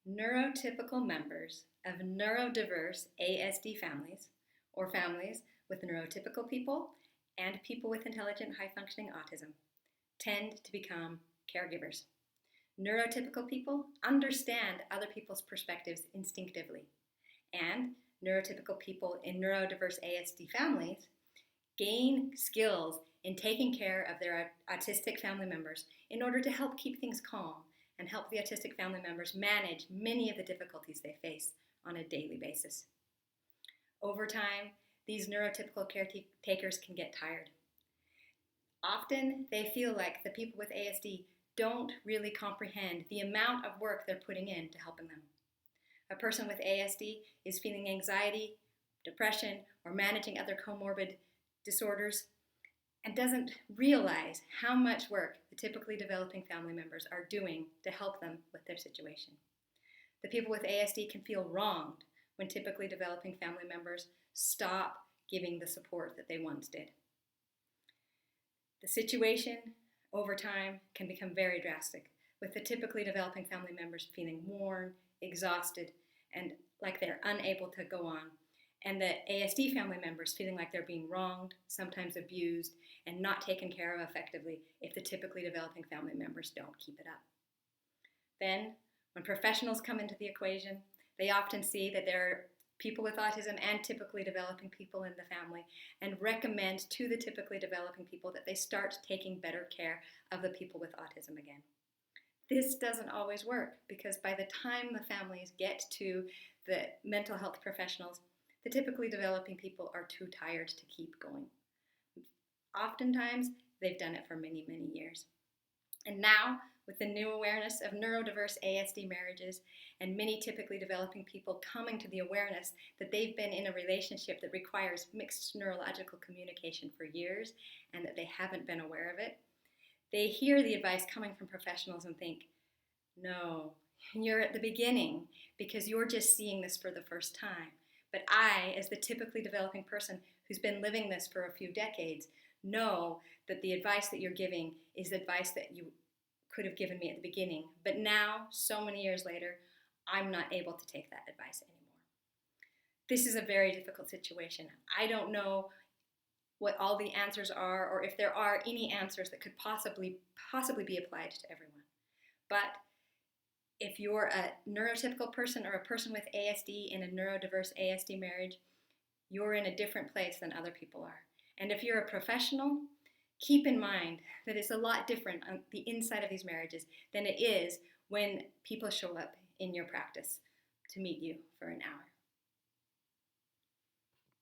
Neurotypical members of neurodiverse ASD families, or families with neurotypical people and people with intelligent high-functioning autism, tend to become caregivers. Neurotypical people understand other people's perspectives instinctively, and neurotypical people in neurodiverse ASD families gain skills in taking care of their autistic family members in order to help keep things calm and help the autistic family members manage many of the difficulties they face on a daily basis. Over time, these neurotypical caretakers can get tired. Often, they feel like the people with ASD don't really comprehend the amount of work they're putting in to helping them. A person with ASD is feeling anxiety, depression, or managing other comorbid disorders and doesn't realize how much work the typically developing family members are doing to help them with their situation. The people with ASD can feel wronged when typically developing family members stop giving the support that they once did. The situation over time can become very drastic, with the typically developing family members feeling worn, exhausted, and like they're unable to go on, and the ASD family members feeling like they're being wronged, sometimes abused, and not taken care of effectively if the typically developing family members don't keep it up. Then, when professionals come into the equation, they often see that there are people with autism and typically developing people in the family and recommend to the typically developing people that they start taking better care of the people with autism again. This doesn't always work because by the time the families get to the mental health professionals, the typically developing people are too tired to keep going. Oftentimes, they've done it for many, many years. And now, with the new awareness of neurodiverse ASD marriages and many typically developing people coming to the awareness that they've been in a relationship that requires mixed neurological communication for years and that they haven't been aware of it, they hear the advice coming from professionals and think, no, you're at the beginning because you're just seeing this for the first time. But I, as the typically developing person who's been living this for a few decades, know that the advice that you're giving is advice that you could have given me at the beginning. But now, so many years later, I'm not able to take that advice anymore. This is a very difficult situation. I don't know what all the answers are or if there are any answers that could possibly be applied to everyone. But if you're a neurotypical person or a person with ASD in a neurodiverse ASD marriage, you're in a different place than other people are. And if you're a professional, keep in mind that it's a lot different on the inside of these marriages than it is when people show up in your practice to meet you for an hour.